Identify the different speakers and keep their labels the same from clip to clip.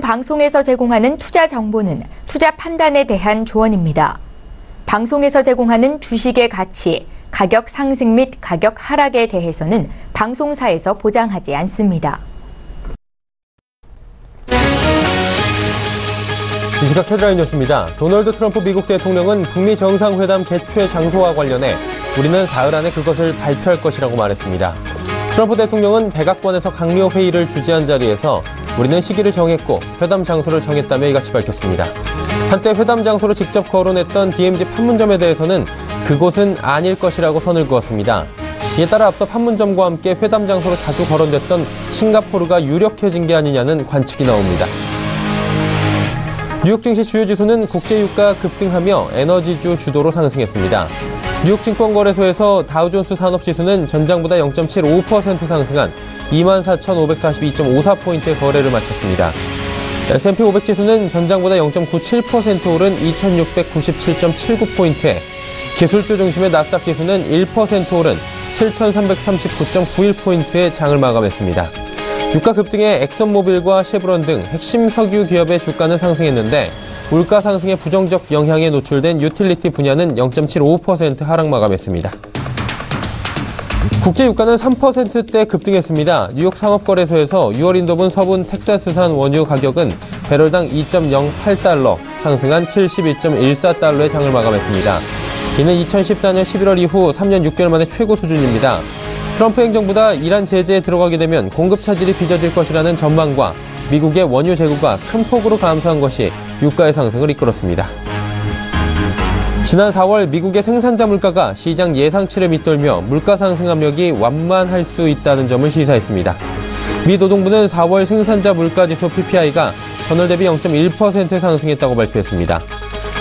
Speaker 1: 방송에서 제공하는 투자 정보는 투자 판단에 대한 조언입니다. 방송에서 제공하는 주식의 가치, 가격 상승 및 가격 하락에 대해서는 방송사에서 보장하지 않습니다.
Speaker 2: 이 시각 헤드라인 뉴스입니다. 도널드 트럼프 미국 대통령은 북미 정상회담 개최 장소와 관련해 우리는 사흘 안에 그것을 발표할 것이라고 말했습니다. 트럼프 대통령은 백악관에서 강요 회의를 주재한 자리에서 우리는 시기를 정했고 회담 장소를 정했다며 이같이 밝혔습니다. 한때 회담 장소로 직접 거론했던 DMZ 판문점에 대해서는 그곳은 아닐 것이라고 선을 그었습니다. 이에 따라 앞서 판문점과 함께 회담 장소로 자주 거론됐던 싱가포르가 유력해진 게 아니냐는 관측이 나옵니다. 뉴욕 증시 주요 지수는 국제유가 급등하며 에너지주 주도로 상승했습니다. 뉴욕 증권거래소에서 다우존스 산업지수는 전장보다 0.75% 상승한 24,542.54포인트의 거래를 마쳤습니다. S&P 500 지수는 전장보다 0.97% 오른 2,697.79포인트에 기술주 중심의 나스닥 지수는 1% 오른 7,339.91포인트의 장을 마감했습니다. 유가 급등에 엑선모빌과 쉐브론 등 핵심 석유 기업의 주가는 상승했는데 물가 상승의 부정적 영향에 노출된 유틸리티 분야는 0.75% 하락 마감했습니다. 국제 유가는 3%대 급등했습니다. 뉴욕 상업거래소에서 6월 인도분 서분 텍사스산 원유 가격은 배럴당 2.08달러, 상승한 72.14달러의 장을 마감했습니다. 이는 2014년 11월 이후 3년 6개월 만에 최고 수준입니다. 트럼프 행정부가 이란 제재에 들어가게 되면 공급 차질이 빚어질 것이라는 전망과 미국의 원유 재고가 큰 폭으로 감소한 것이 유가의 상승을 이끌었습니다. 지난 4월 미국의 생산자 물가가 시장 예상치를 밑돌며 물가 상승 압력이 완만할 수 있다는 점을 시사했습니다. 미 노동부는 4월 생산자 물가지수 PPI가 전월 대비 0.1% 상승했다고 발표했습니다.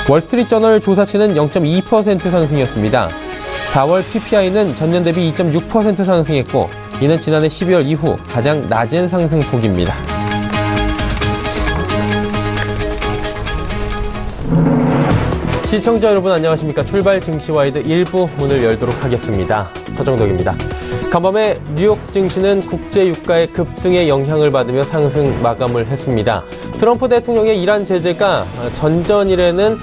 Speaker 2: 월스트리트저널 조사치는 0.2% 상승이었습니다. 4월 PPI는 전년 대비 2.6% 상승했고 이는 지난해 12월 이후 가장 낮은 상승폭입니다. 시청자 여러분 안녕하십니까. 출발 증시와이드 1부 문을 열도록 하겠습니다. 서정덕입니다. 간밤에 뉴욕 증시는 국제 유가의 급등의 영향을 받으며 상승 마감을 했습니다. 트럼프 대통령의 이란 제재가 전전일에는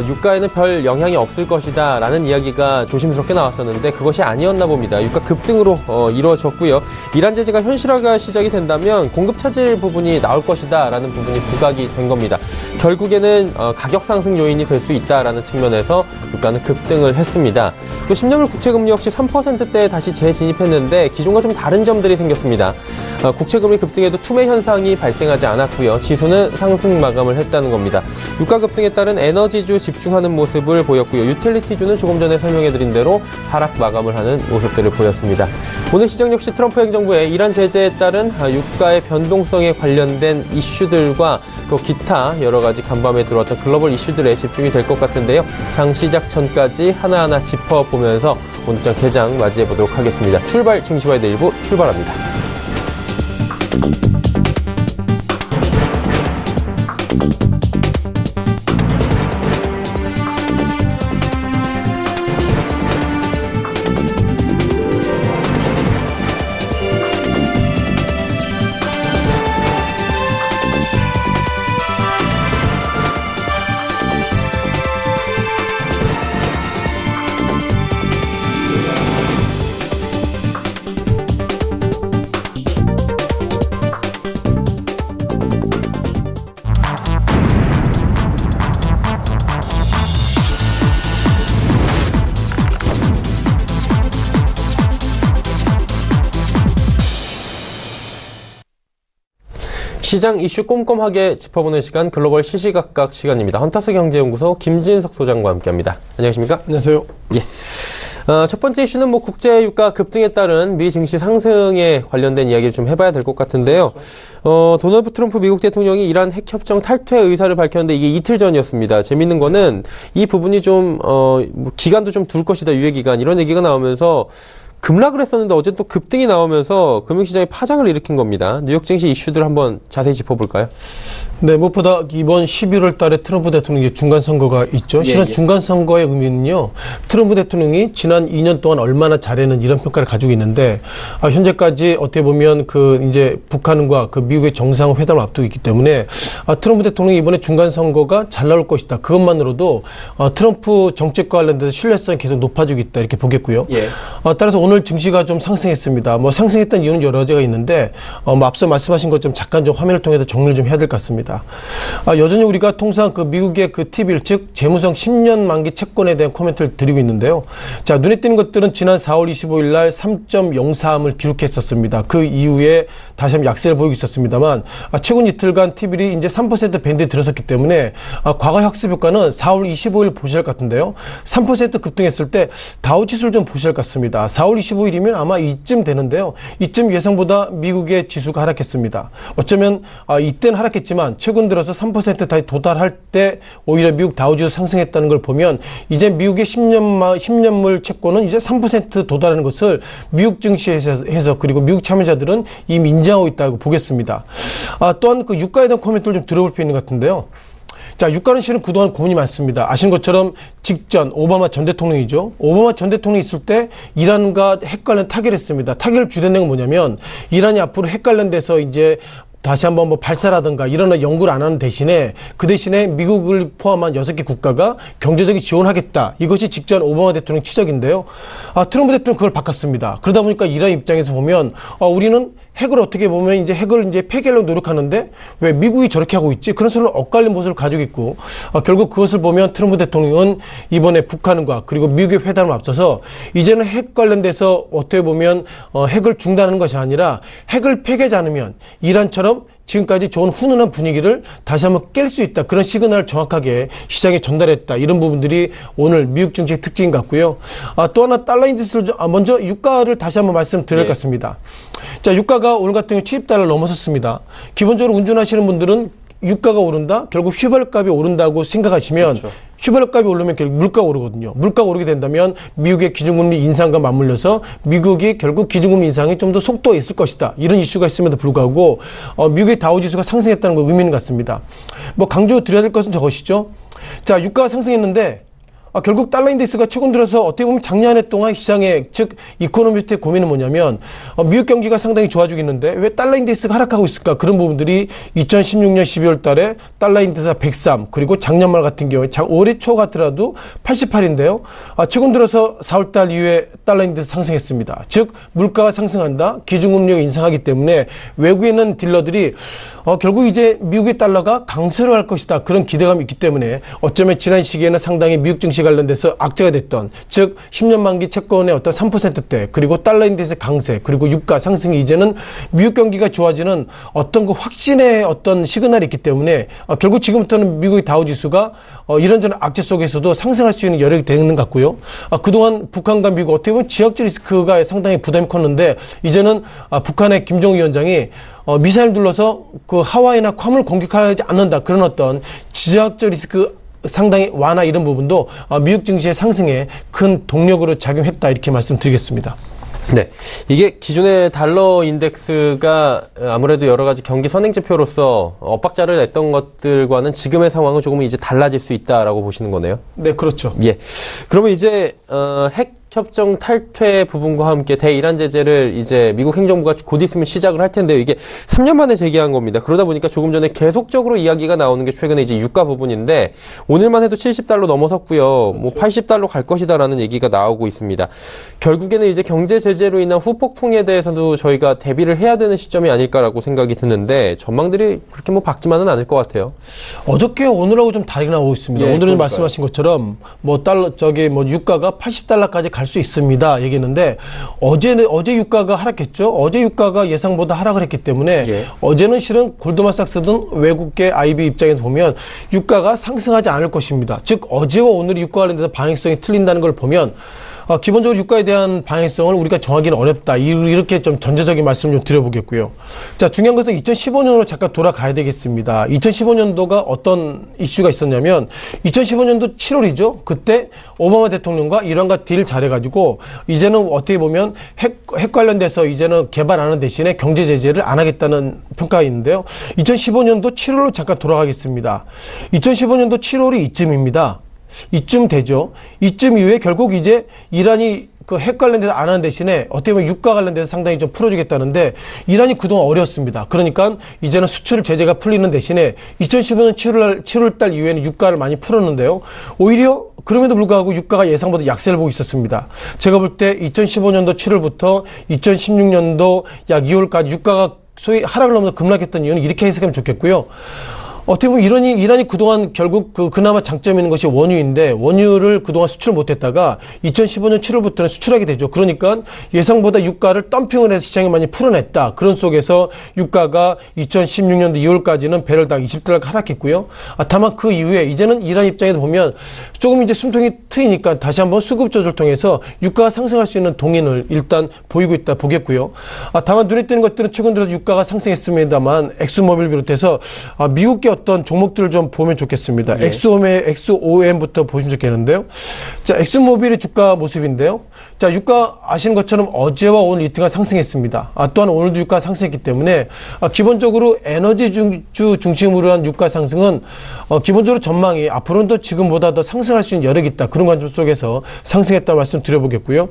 Speaker 2: 유가에는 별 영향이 없을 것이다 라는 이야기가 조심스럽게 나왔었는데 그것이 아니었나 봅니다. 유가 급등으로 이루어졌고요. 이란 제재가 현실화가 시작이 된다면 공급 차질 부분이 나올 것이다 라는 부분이 부각이 된 겁니다. 결국에는 가격 상승 요인이 될 수 있다라는 측면에서 유가는 급등을 했습니다. 또 10년물 국채금리 역시 3%대에 다시 재진입했는데 기존과 좀 다른 점들이 생겼습니다. 국채금리 급등에도 투매 현상이 발생하지 않았고요. 지수는 상승 마감을 했다는 겁니다. 유가 급등에 따른 에너지주 집중하는 모습을 보였고요. 유틸리티주는 조금 전에 설명해드린 대로 하락 마감을 하는 모습들을 보였습니다. 오늘 시장 역시 트럼프 행정부의 이란 제재에 따른 유가의 변동성에 관련된 이슈들과 또 기타 여러 가지 간밤에 들어왔던 글로벌 이슈들에 집중이 될 것 같은데요. 장 시작 전까지 하나하나 짚어보면서 오늘장 개장 맞이해보도록 하겠습니다. 출발 증시와이드 1부 출발합니다. 시장 이슈 꼼꼼하게 짚어보는 시간 글로벌 시시각각 시간입니다. 헌터스 경제연구소 김진석 소장과 함께합니다. 안녕하십니까?
Speaker 3: 안녕하세요.
Speaker 2: 예. 첫 번째 이슈는 국제 유가 급등에 따른 미 증시 상승에 관련된 이야기를 좀 해봐야 될 것 같은데요. 도널드 트럼프 미국 대통령이 이란 핵협정 탈퇴 의사를 밝혔는데 이게 이틀 전이었습니다. 재밌는 거는 이 부분이 좀 기간도 좀 둘 것이다, 유예 기간 이런 얘기가 나오면서 급락을 했었는데 어제 또 급등이 나오면서 금융시장에 파장을 일으킨 겁니다. 뉴욕 증시 이슈들 한번 자세히 짚어볼까요?
Speaker 3: 네, 무엇보다 이번 11월 달에 트럼프 대통령의 중간 선거가 있죠. 실은 중간 선거의 의미는요, 트럼프 대통령이 지난 2년 동안 얼마나 잘했는지 이런 평가를 가지고 있는데, 현재까지 어떻게 보면 이제 북한과 미국의 정상회담을 앞두고 있기 때문에, 트럼프 대통령이 이번에 중간 선거가 잘 나올 것이다. 그것만으로도 트럼프 정책과 관련돼서 신뢰성이 계속 높아지고 있다. 이렇게 보겠고요. 따라서 오늘 증시가 좀 상승했습니다. 상승했던 이유는 여러 가지가 있는데, 앞서 말씀하신 것처럼 잠깐 좀 화면을 통해서 정리를 좀 해야 될 것 같습니다. 여전히 우리가 통상 미국의 T비율, 즉 재무성 10년 만기 채권에 대한 코멘트를 드리고 있는데요. 자, 눈에 띄는 것들은 지난 4월 25일 날 3.03을 기록했었습니다. 그 이후에 다시 한번 약세를 보이고 있었습니다만, 최근 이틀간 T비율이 이제 3% 밴드에 들어섰기 때문에 과거 학습 효과는 4월 25일 보실 것 같은데요. 3% 급등했을 때 다우지수를 좀 보실 것 같습니다. 4월 25일이면 아마 이쯤 되는데요. 이쯤 예상보다 미국의 지수가 하락했습니다. 어쩌면 이때는 하락했지만 최근 들어서 3% 다시 도달할 때 오히려 미국 다우지수 상승했다는 걸 보면 이제 미국의 10년물 채권은 이제 3% 도달하는 것을 미국 증시에서 그리고 미국 참여자들은 이미 인정하고 있다고 보겠습니다. 또한 유가에 대한 코멘트를 좀 들어볼 필요 있는 것 같은데요. 자, 유가는 실은 그동안 고민이 많습니다. 아시는 것처럼 직전 오바마 전 대통령이죠. 오바마 전 대통령이 있을 때 이란과 핵 관련 타결을 했습니다. 타결을 주된 내용은 뭐냐면 이란이 앞으로 핵 관련돼서 이제 다시 한번 발사라든가 이런 연구를 안 하는 대신에 그 대신에 미국을 포함한 6개 국가가 경제적인 지원하겠다. 이것이 직전 오바마 대통령 치적인데요. 트럼프 대통령 그걸 바꿨습니다. 그러다 보니까 이란 입장에서 보면 우리는 핵을 어떻게 보면 이제 핵을 이제 폐기하려고 노력하는데 왜 미국이 저렇게 하고 있지? 그런 소리를 엇갈린 모습을 가지고 있고 결국 그것을 보면 트럼프 대통령은 이번에 북한과 그리고 미국의 회담을 앞서서 이제는 핵 관련돼서 어떻게 보면 핵을 중단하는 것이 아니라 핵을 폐기하지 않으면 이란처럼 지금까지 좋은 훈훈한 분위기를 다시 한번 깰 수 있다. 그런 시그널을 정확하게 시장에 전달했다. 이런 부분들이 오늘 미국 증시의 특징인 것 같고요. 또 하나 달러 인덱스를 먼저 유가를 다시 한번 말씀드릴 것 같습니다. 자, 유가가 오늘 같은 경우 70달러를 넘어섰습니다. 기본적으로 운전하시는 분들은 유가가 오른다? 결국 휘발유값이 오른다고 생각하시면 그렇죠. 휘발유값이 오르면 결국 물가가 오르거든요. 물가가 오르게 된다면 미국의 기준금리 인상과 맞물려서 미국이 결국 기준금리 인상이 좀 더 속도가 있을 것이다. 이런 이슈가 있음에도 불구하고 미국의 다우지수가 상승했다는 거 의미는 같습니다. 강조드려야 될 것은 저것이죠. 자, 유가가 상승했는데 결국 달러 인덱스가 최근 들어서 어떻게 보면 작년 한 해 동안 시장의 즉 이코노미스트의 고민은 뭐냐면 미국 경기가 상당히 좋아지고 있는데 왜 달러 인덱스가 하락하고 있을까? 그런 부분들이 2016년 12월 달에 달러 인덱스가 103 그리고 작년 말 같은 경우에 올해 초 같더라도 88인데요. 최근 들어서 4월 달 이후에 달러 인덱스 상승했습니다. 즉 물가가 상승한다. 기준금리가 인상하기 때문에 외국에 있는 딜러들이 결국 이제 미국의 달러가 강세로 할 것이다. 그런 기대감이 있기 때문에 어쩌면 지난 시기에는 상당히 미국 증시 관련돼서 악재가 됐던 즉 10년 만기 채권의 어떤 3%대 그리고 달러 인덱스의 강세 그리고 유가 상승이 이제는 미국 경기가 좋아지는 어떤 그 확신의 어떤 시그널이 있기 때문에 결국 지금부터는 미국의 다우지수가 이런저런 악재 속에서도 상승할 수 있는 여력이 되는 것 같고요. 그동안 북한과 미국 어떻게 보면 지역적 리스크가 상당히 부담이 컸는데 이제는 북한의 김정은 위원장이 미사일 둘러서 그 하와이나 괌을 공격하지 않는다. 그런 어떤 지역적 리스크 상당히 완화 이런 부분도 미국 증시의 상승에 큰 동력으로 작용했다. 이렇게 말씀드리겠습니다.
Speaker 2: 네. 이게 기존의 달러 인덱스가 아무래도 여러 가지 경기 선행지표로서 엇박자를 냈던 것들과는 지금의 상황은 조금 이제 달라질 수 있다라고 보시는 거네요.
Speaker 3: 네, 그렇죠.
Speaker 2: 예. 그러면 이제 핵 협정 탈퇴 부분과 함께 대이란 제재를 이제 미국 행정부가 곧 있으면 시작을 할 텐데요. 이게 3년 만에 재개한 겁니다. 그러다 보니까 조금 전에 계속적으로 이야기가 나오는 게 최근에 이제 유가 부분인데 오늘만 해도 70달러 넘어섰고요. 뭐 80달러 갈 것이다라는 얘기가 나오고 있습니다. 결국에는 이제 경제 제재로 인한 후폭풍에 대해서도 저희가 대비를 해야 되는 시점이 아닐까라고 생각이 드는데 전망들이 그렇게 박지만은 않을 것 같아요.
Speaker 3: 어저께 오늘하고 좀 다르게 나오고 있습니다. 예, 오늘은 말씀하신 것처럼 유가가 80달러까지 갈 수 있습니다. 얘기했는데 어제 유가가 하락했죠. 어제 유가가 예상보다 하락을 했기 때문에 예. 어제는 실은 골드만삭스 등 외국계 IB 입장에서 보면 유가가 상승하지 않을 것입니다. 즉 어제와 오늘이 유가 관련돼서 방향성이 틀린다는 걸 보면 기본적으로 유가에 대한 방향성을 우리가 정하기는 어렵다. 이렇게 좀 전제적인 말씀을 좀 드려보겠고요. 자, 중요한 것은 2015년으로 잠깐 돌아가야 되겠습니다. 2015년도가 어떤 이슈가 있었냐면 2015년도 7월이죠. 그때 오바마 대통령과 이란과 딜 잘해가지고 이제는 어떻게 보면 핵 관련돼서 이제는 개발 안 하는 대신에 경제 제재를 안 하겠다는 평가가 있는데요. 2015년도 7월로 잠깐 돌아가겠습니다. 2015년도 7월이 이쯤입니다. 이쯤 되죠. 이쯤 이후에 결국 이제 이란이 그 핵 관련돼서 안 하는 대신에 어떻게 보면 유가 관련돼서 상당히 좀 풀어주겠다는데 이란이 그동안 어려웠습니다. 그러니까 이제는 수출 제재가 풀리는 대신에 2015년 7월 달 이후에는 유가를 많이 풀었는데요. 오히려 그럼에도 불구하고 유가가 예상보다 약세를 보고 있었습니다. 제가 볼 때 2015년도 7월부터 2016년도 약 2월까지 유가가 소위 하락을 넘어서 급락했던 이유는 이렇게 해석하면 좋겠고요. 어떻게 보면 이란이 그동안 결국 그나마 장점이 있는 것이 원유인데 원유를 그동안 수출 못했다가 2015년 7월부터는 수출하게 되죠. 그러니까 예상보다 유가를 덤핑을 해서 시장에 많이 풀어냈다. 그런 속에서 유가가 2016년도 2월까지는 배럴당 20달러가 하락했고요. 다만 그 이후에 이제는 이란 입장에서 보면 조금 이제 숨통이 트이니까 다시 한번 수급 조절을 통해서 유가가 상승할 수 있는 동인을 일단 보이고 있다 보겠고요. 다만 눈에 띄는 것들은 최근 들어서 유가가 상승했습니다만 엑스모빌 비롯해서 미국계 어떤 종목들을 좀 보면 좋겠습니다.
Speaker 2: 예.
Speaker 3: 엑스오엠부터 보시면 좋겠는데요. 자, 엑스모빌의 주가 모습인데요. 자, 유가 아시는 것처럼 어제와 오늘 이틀간 상승했습니다. 또한 오늘도 유가 상승했기 때문에 기본적으로 에너지 주 중심으로 한 유가 상승은 기본적으로 전망이 앞으로는 더 지금보다 더 상승할 수 있는 여력이 있다. 그런 관점 속에서 상승했다 말씀 드려보겠고요.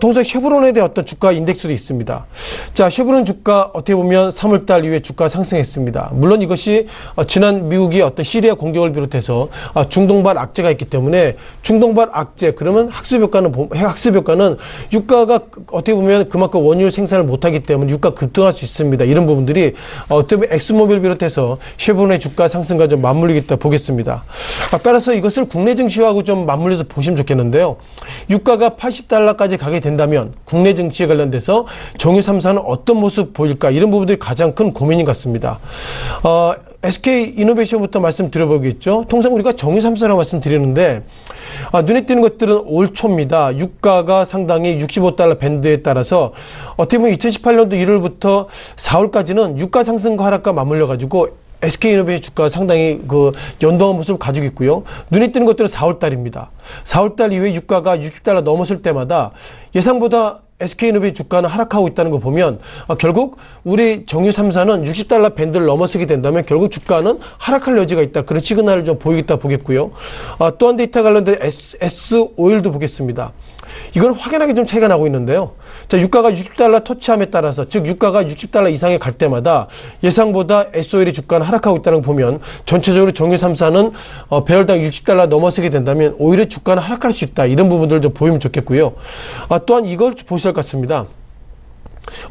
Speaker 3: 통상 쉐브론에 대한 어떤 주가 인덱스도 있습니다. 자, 쉐브론 주가 어떻게 보면 3월달 이후에 주가 상승했습니다. 물론 이것이 지난 미국이 어떤 시리아 공격을 비롯해서 중동발 악재가 있기 때문에 중동발 악재 그러면 학습효과는 유가가 어떻게 보면 그만큼 원유 생산을 못하기 때문에 유가 급등할 수 있습니다. 이런 부분들이 어떻게 보면 엑스모빌 비롯해서 쉐브론의 주가 상승과 좀 맞물리겠다 보겠습니다. 따라서 이것을 국내 증시하고 좀 맞물려서 보시면 좋겠는데요. 유가가 80달러까지 가게 된다면 국내 증시에 관련돼서 정유 3사는 어떤 모습 보일까 이런 부분들이 가장 큰 고민인 것 같습니다. SK 이노베이션부터 말씀드려보겠죠. 통상 우리가 정유 3사라고 말씀드리는데 눈에 띄는 것들은 올 초입니다. 유가가 상당히 65달러 밴드에 따라서 어떻게 보면 2018년도 1월부터 4월까지는 유가 상승과 하락과 맞물려가지고 SK이노베이션 주가가 상당히 연동한 모습을 가지고 있고요. 눈에 띄는 것들은 4월달입니다. 4월달 이후에 유가가 60달러 넘었을 때마다 예상보다 SK이노베이션 주가는 하락하고 있다는 거 보면 결국 우리 정유 3사는 60달러 밴드를 넘어서게 된다면 결국 주가는 하락할 여지가 있다. 그런 시그널을 좀 보이겠다 보겠고요. 또한 데이터 관련된 S오일도 보겠습니다. 이건 확연하게 좀 차이가 나고 있는데요. 자, 유가가 60달러 터치함에 따라서 즉 유가가 60달러 이상에 갈 때마다 예상보다 S오일의 주가는 하락하고 있다는 걸 보면 전체적으로 정유 3사는 배럴당 60달러 넘어서게 된다면 오히려 주가는 하락할 수 있다. 이런 부분들을 좀 보이면 좋겠고요. 또한 이걸 보셔야 할 것 같습니다.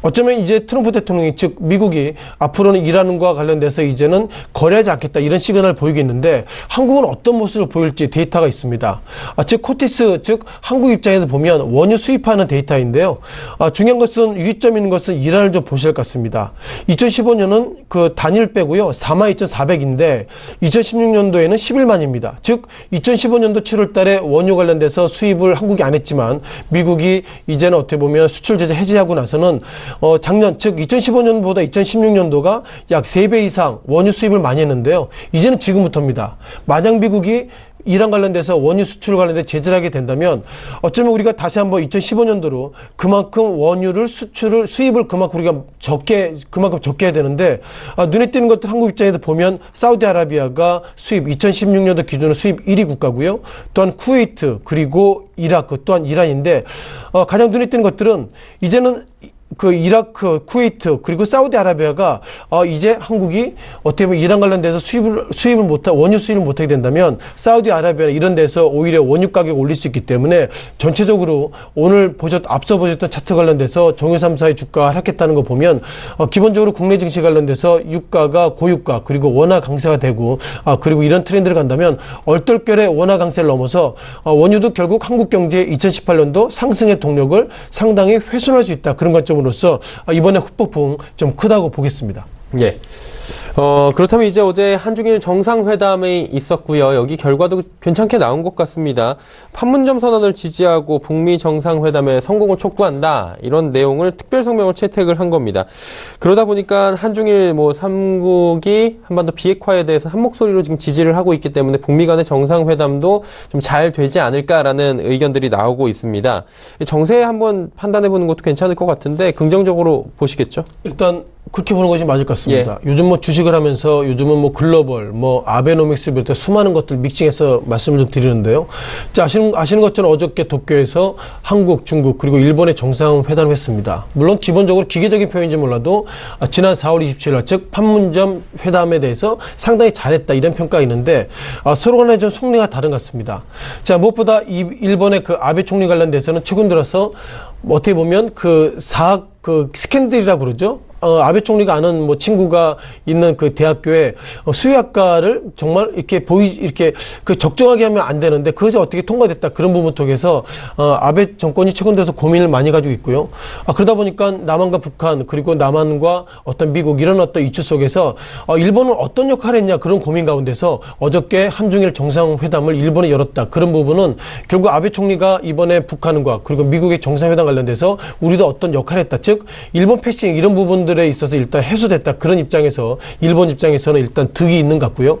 Speaker 3: 어쩌면 이제 트럼프 대통령이 즉 미국이 앞으로는 이란과 관련돼서 이제는 거래하지 않겠다 이런 시그널을 보이겠는데 한국은 어떤 모습을 보일지 데이터가 있습니다. 즉 코티스 즉 한국 입장에서 보면 원유 수입하는 데이터인데요. 중요한 것은 유의점 있는 것은 이란을 좀 보셔야 할 것 같습니다. 2015년은 그 단일 빼고요. 42,400인데 2016년도에는 11만입니다. 즉 2015년도 7월 달에 원유 관련돼서 수입을 한국이 안 했지만 미국이 이제는 어떻게 보면 수출 제재 해제하고 나서는 작년 즉 2015년보다 2016년도가 약 3배 이상 원유 수입을 많이 했는데요. 이제는 지금부터입니다. 만약 미국이 이란 관련돼서 원유 수출 관련돼 제재를 하게 된다면 어쩌면 우리가 다시 한번 2015년도로 그만큼 원유를 수입을 그만큼 우리가 그만큼 적게 해야 되는데 눈에 띄는 것들 한국 입장에서 보면 사우디아라비아가 수입 2016년도 기준으로 수입 1위 국가고요. 또한 쿠웨이트 그리고 이라크 또한 이란인데 가장 눈에 띄는 것들은 이제는 이라크, 쿠웨이트, 그리고 사우디아라비아가 이제 한국이 어떻게 보면 이란 관련돼서 원유 수입을 못하게 된다면 사우디아라비아나 이런 데서 오히려 원유 가격을 올릴 수 있기 때문에 전체적으로 오늘 앞서 보셨던 차트 관련돼서 정유 3사의 주가가 하락했다는 거 보면 기본적으로 국내 증시 관련돼서 유가가 고유가 그리고 원화 강세가 되고 그리고 이런 트렌드를 간다면 얼떨결에 원화 강세를 넘어서 원유도 결국 한국 경제의 2018년도 상승의 동력을 상당히 훼손할 수 있다. 그런 관점으로서 이번에 후폭풍 좀 크다고 보겠습니다.
Speaker 2: 예. 그렇다면 이제 어제 한중일 정상회담이 있었고요. 여기 결과도 괜찮게 나온 것 같습니다. 판문점 선언을 지지하고 북미 정상회담의 성공을 촉구한다. 이런 내용을 특별 성명을 채택을 한 겁니다. 그러다 보니까 한중일 3국이 한반도 비핵화에 대해서 한 목소리로 지금 지지를 하고 있기 때문에 북미 간의 정상회담도 좀 잘 되지 않을까라는 의견들이 나오고 있습니다. 정세 한번 판단해 보는 것도 괜찮을 것 같은데 긍정적으로 보시겠죠?
Speaker 3: 일단 그렇게 보는 것이 맞을 것 같습니다. 요즘 주식을 하면서 요즘은 글로벌, 아베노믹스를 비롯해 수많은 것들 믹싱해서 말씀을 좀 드리는데요. 자, 아시는 것처럼 어저께 도쿄에서 한국, 중국, 그리고 일본의 정상회담을 했습니다. 물론 기본적으로 기계적인 표현인지 몰라도 지난 4월 27일 날, 즉 판문점 회담에 대해서 상당히 잘했다 이런 평가가 있는데 서로 간에 좀 속내가 다른 것 같습니다. 자, 무엇보다 일본의 아베 총리 관련돼서는 최근 들어서 어떻게 보면 스캔들이라고 그러죠. 아베 총리가 아는 친구가 있는 그 대학교에 수의학과를 정말 이렇게 적정하게 하면 안 되는데 그것이 어떻게 통과됐다. 그런 부분 통해서 아베 정권이 최근 들어서 고민을 많이 가지고 있고요. 그러다 보니까 남한과 북한 그리고 남한과 어떤 미국 이런 어떤 이슈 속에서 일본은 어떤 역할을 했냐 그런 고민 가운데서 어저께 한중일 정상회담을 일본이 열었다. 그런 부분은 결국 아베 총리가 이번에 북한과 그리고 미국의 정상회담 관련돼서 우리도 어떤 역할을 했다. 즉 일본 패싱 이런 부분들에 있어서 일단 해소됐다. 그런 입장에서 일본 입장에서는 일단 득이 있는 것 같고요.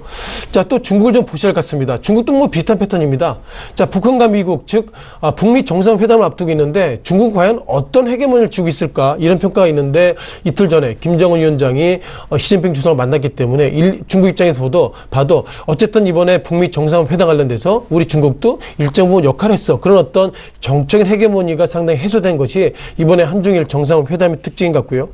Speaker 3: 자, 또 중국을 좀 보셔야 할 것 같습니다. 중국도 비슷한 패턴입니다. 자, 북한과 미국 즉 북미 정상회담을 앞두고 있는데 중국 과연 어떤 헤게모니를 쥐고 있을까 이런 평가가 있는데 이틀 전에 김정은 위원장이 시진핑 주석을 만났기 때문에 중국 입장에서 봐도 어쨌든 이번에 북미 정상회담 관련돼서 우리 중국도 일정 부분 역할을 했어. 그런 어떤 정적인 헤게모니가 상당히 해소된 것이 이번에 한중일 정상회담의 특징인 것 같고요.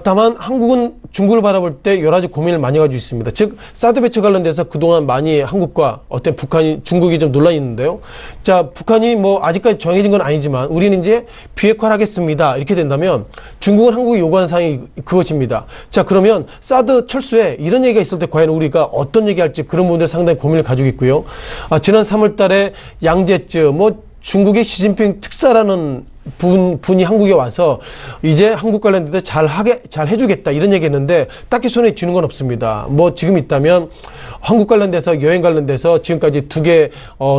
Speaker 3: 다만 한국은 중국을 바라볼 때 여러 가지 고민을 많이 가지고 있습니다. 즉 사드 배치 관련돼서 그동안 많이 한국과 중국이 좀 논란이 있는데요. 자, 북한이 아직까지 정해진 건 아니지만 우리는 이제 비핵화를 하겠습니다. 이렇게 된다면 중국은 한국이 요구하는 사항이 그것입니다. 자, 그러면 사드 철수에 이런 얘기가 있을 때 과연 우리가 어떤 얘기할지 그런 부분들 상당히 고민을 가지고 있고요. 지난 3월 달에 양제쯔 중국의 시진핑 특사라는 분이 한국에 와서 이제 한국 관련돼서 잘 해주겠다 이런 얘기 했는데 딱히 손에 쥐는 건 없습니다. 지금 있다면 한국 관련돼서 여행 관련돼서 지금까지 2개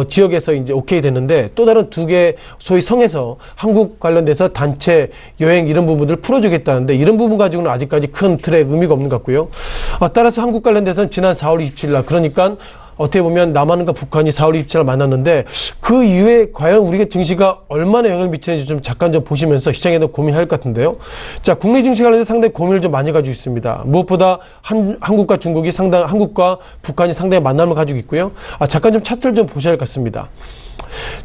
Speaker 3: 지역에서 이제 오케이 됐는데 또 다른 2개 소위 성에서 한국 관련돼서 단체 여행 이런 부분들을 풀어주겠다는데 이런 부분 가지고는 아직까지 큰 틀의 의미가 없는 것 같고요. 따라서 한국 관련돼서는 지난 4월 27일 날 그러니까 어떻게 보면 남한과 북한이 4월 27일 만났는데 그 이후에 과연 우리가 증시가 얼마나 영향을 미치는지 좀 잠깐 보시면서 시장에 대해 고민할 것 같은데요. 자, 국내 증시 관련해서 상당히 고민을 좀 많이 가지고 있습니다. 무엇보다 한국과 북한이 상당히 만남을 가지고 있고요. 잠깐 좀 차트를 좀 보셔야 할 것 같습니다.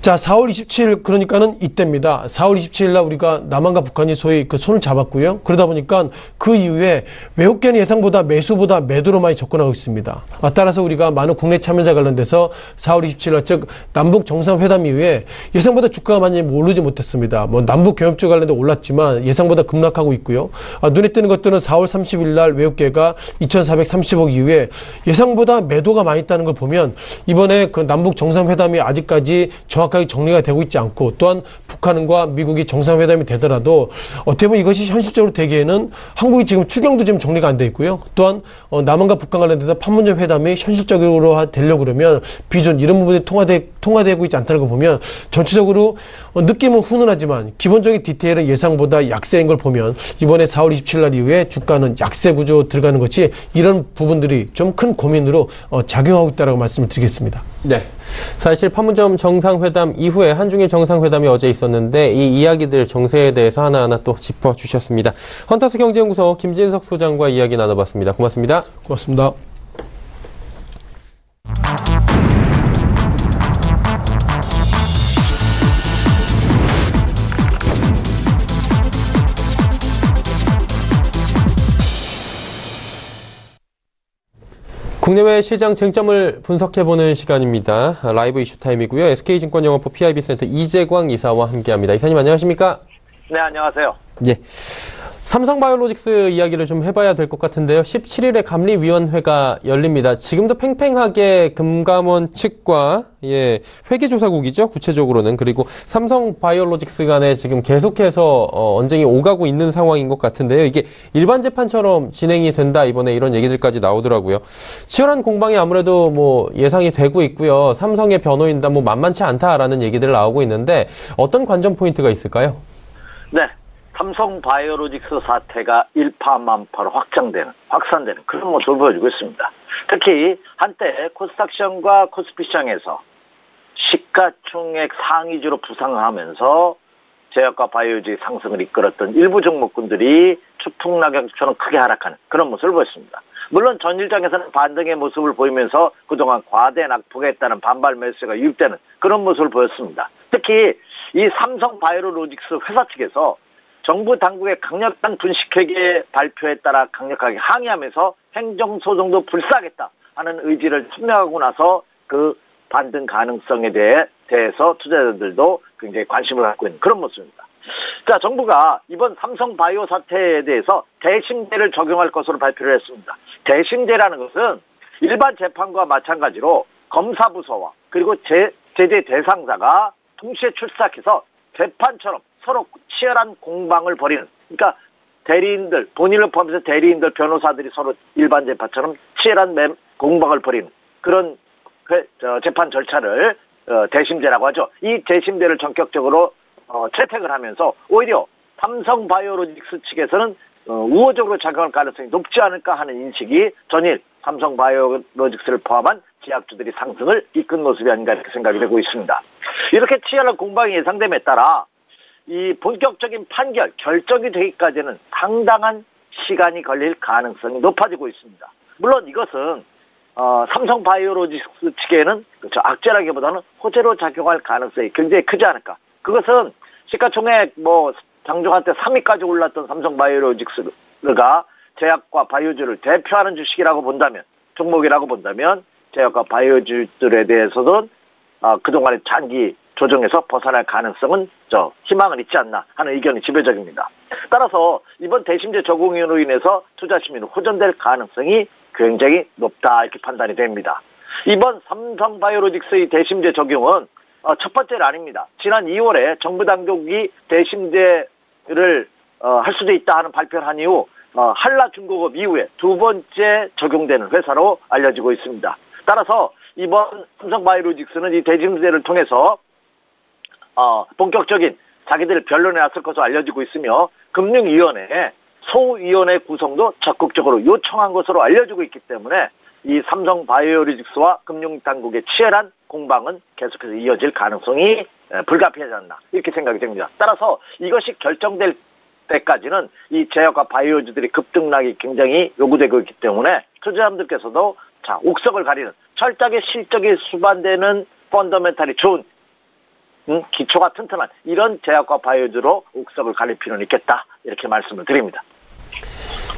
Speaker 3: 자, 4월 27일 그러니까는 이때입니다. 4월 27일 날 우리가 남한과 북한이 소위 손을 잡았고요. 그러다 보니까 그 이후에 외국계는 예상보다 매수보다 매도로 많이 접근하고 있습니다. 따라서 우리가 많은 국내 참여자 관련돼서 4월 27일 날 즉 남북 정상회담 이후에 예상보다 주가가 많이 오르지 못했습니다. 남북 경협주 관련돼 올랐지만 예상보다 급락하고 있고요. 눈에 띄는 것들은 4월 30일 날 외국계가 2,430억 이후에 예상보다 매도가 많이 있다는 걸 보면 이번에 그 남북 정상회담이 아직까지 정확하게 정리가 되고 있지 않고 또한 북한과 미국이 정상회담이 되더라도 어떻게 보면 이것이 현실적으로 되기에는 한국이 지금 추경도 지금 정리가 안 돼 있고요. 또한 남한과 북한 관련돼서 판문점 회담이 현실적으로 되려고 그러면 비전 이런 부분이 통과되고 있지 않다는 걸 보면 전체적으로 느낌은 훈훈하지만 기본적인 디테일은 예상보다 약세인 걸 보면 이번에 4월 27일 날 이후에 주가는 약세 구조 들어가는 것이 이런 부분들이 좀 큰 고민으로 작용하고 있다고 말씀을 드리겠습니다.
Speaker 2: 네. 사실 판문점 정상회담 이후에 한중일 정상회담이 어제 있었는데 이 이야기들 정세에 대해서 하나하나 또 짚어주셨습니다. 헌터스 경제연구소 김진석 소장과 이야기 나눠봤습니다. 고맙습니다.
Speaker 3: 고맙습니다.
Speaker 2: 국내외 시장 쟁점을 분석해보는 시간입니다. 라이브 이슈타임이고요. SK증권 영업부 PIB센터 이재광 이사와 함께합니다. 이사님 안녕하십니까?
Speaker 4: 네, 안녕하세요.
Speaker 2: 예. 삼성바이오로직스 이야기를 좀 해봐야 될 것 같은데요. 17일에 감리위원회가 열립니다. 지금도 팽팽하게 금감원 측과 회계조사국이죠. 구체적으로는. 그리고 삼성바이오로직스 간에 지금 계속해서 언쟁이 오가고 있는 상황인 것 같은데요. 이게 일반 재판처럼 진행이 된다. 이번에 이런 얘기들까지 나오더라고요. 치열한 공방이 아무래도 뭐 예상이 되고 있고요. 삼성의 변호인단 뭐 만만치 않다라는 얘기들 나오고 있는데 어떤 관전 포인트가 있을까요?
Speaker 4: 네. 삼성바이오로직스 사태가 일파만파로 확산되는 그런 모습을 보여주고 있습니다. 특히 한때 코스닥 시장과 코스피 시장에서 시가총액 상위주로 부상하면서 제약과 바이오주의 상승을 이끌었던 일부 종목군들이 추풍낙엽처럼 크게 하락하는 그런 모습을 보였습니다. 물론 전일장에서는 반등의 모습을 보이면서 그동안 과대 낙폭에 따른 반발 매수가 유입되는 그런 모습을 보였습니다. 특히 이 삼성바이오로직스 회사 측에서 정부 당국의 강력한 분식회계 발표에 따라 강력하게 항의하면서 행정소송도 불사하겠다 하는 의지를 천명하고 나서 그 반등 가능성에 대해서 투자자들도 굉장히 관심을 갖고 있는 그런 모습입니다. 자, 정부가 이번 삼성바이오 사태에 대해서 대심제를 적용할 것으로 발표를 했습니다. 대심제라는 것은 일반 재판과 마찬가지로 검사부서와 그리고 제재 대상자가 동시에 출석해서 재판처럼 서로 치열한 공방을 벌이는, 그러니까 대리인들, 본인을 포함해서 대리인들, 변호사들이 서로 일반 재판처럼 치열한 공방을 벌이는 그런 재판 절차를 대심제라고 하죠. 이 대심제를 전격적으로 채택을 하면서 오히려 삼성바이오로직스 측에서는 우호적으로 작용할 가능성이 높지 않을까 하는 인식이 전일 삼성바이오로직스를 포함한 제약주들이 상승을 이끈 모습이 아닌가 이렇게 생각이 되고 있습니다. 이렇게 치열한 공방이 예상됨에 따라 이 본격적인 판결, 결정이 되기까지는 상당한 시간이 걸릴 가능성이 높아지고 있습니다. 물론 이것은 삼성바이오로직스 측에는 악재라기보다는 호재로 작용할 가능성이 굉장히 크지 않을까. 그것은 시가총액 장중 때 3위까지 올랐던 삼성바이오로직스가 제약과 바이오주를 대표하는 주식이라고 본다면, 종목이라고 본다면 제약과 바이오주들에 대해서는 그동안의 장기 조정에서 벗어날 가능성은 희망은 있지 않나 하는 의견이 지배적입니다. 따라서 이번 대심제 적용으로 인해서 투자 심리는 호전될 가능성이 굉장히 높다 이렇게 판단이 됩니다. 이번 삼성바이오로직스의 대심제 적용은 첫 번째는 아닙니다. 지난 2월에 정부 당국이 대심제를 할 수도 있다 하는 발표를 한 이후 한라중공업 이후에 두 번째 적용되는 회사로 알려지고 있습니다. 따라서 이번 삼성바이오로직스는 이 대심제를 통해서 본격적인 자기들 변론에 나설 것으로 알려지고 있으며 금융위원회, 소위원회 구성도 적극적으로 요청한 것으로 알려지고 있기 때문에 이 삼성바이오로직스와 금융당국의 치열한 공방은 계속해서 이어질 가능성이 불가피하지 않나 이렇게 생각이 됩니다. 따라서 이것이 결정될 때까지는 이 제약과 바이오주들이 급등락이 굉장히 요구되고 있기 때문에 투자자분들께서도 옥석을 가리는 철저하게 실적이 수반되는 펀더멘탈이 좋은 기초가 튼튼한 이런 제약과 바이오주로 옥석을 가릴 필요는 있겠다 이렇게 말씀을 드립니다.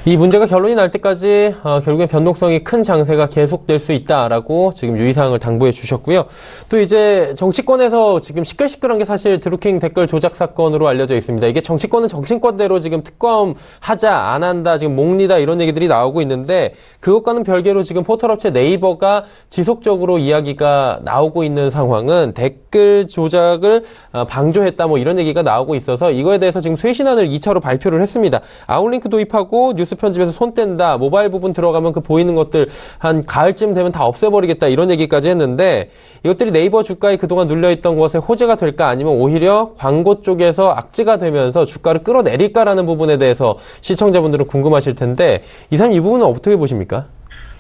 Speaker 2: 이 문제가 결론이 날 때까지 결국엔 변동성이 큰 장세가 계속될 수 있다라고 지금 유의사항을 당부해 주셨고요. 또 이제 정치권에서 지금 시끌시끌한 게 사실 드루킹 댓글 조작 사건으로 알려져 있습니다. 이게 정치권은 정치권대로 지금 특검하자 안 한다 지금 목리다 이런 얘기들이 나오고 있는데 그것과는 별개로 지금 포털업체 네이버가 지속적으로 이야기가 나오고 있는 상황은 댓글 조작을 방조했다 뭐 이런 얘기가 나오고 있어서 이거에 대해서 지금 쇄신안을 2차로 발표를 했습니다. 아웃링크 도입하고 뉴스 편집에서 손 뗀다. 모바일 부분 들어가면 그 보이는 것들 한 가을쯤 되면 다 없애버리겠다. 이런 얘기까지 했는데 이것들이 네이버 주가에 그동안 눌려있던 것에 호재가 될까 아니면 오히려 광고 쪽에서 악재가 되면서 주가를 끌어내릴까라는 부분에 대해서 시청자분들은 궁금하실 텐데 이사님 이 부분은 어떻게 보십니까?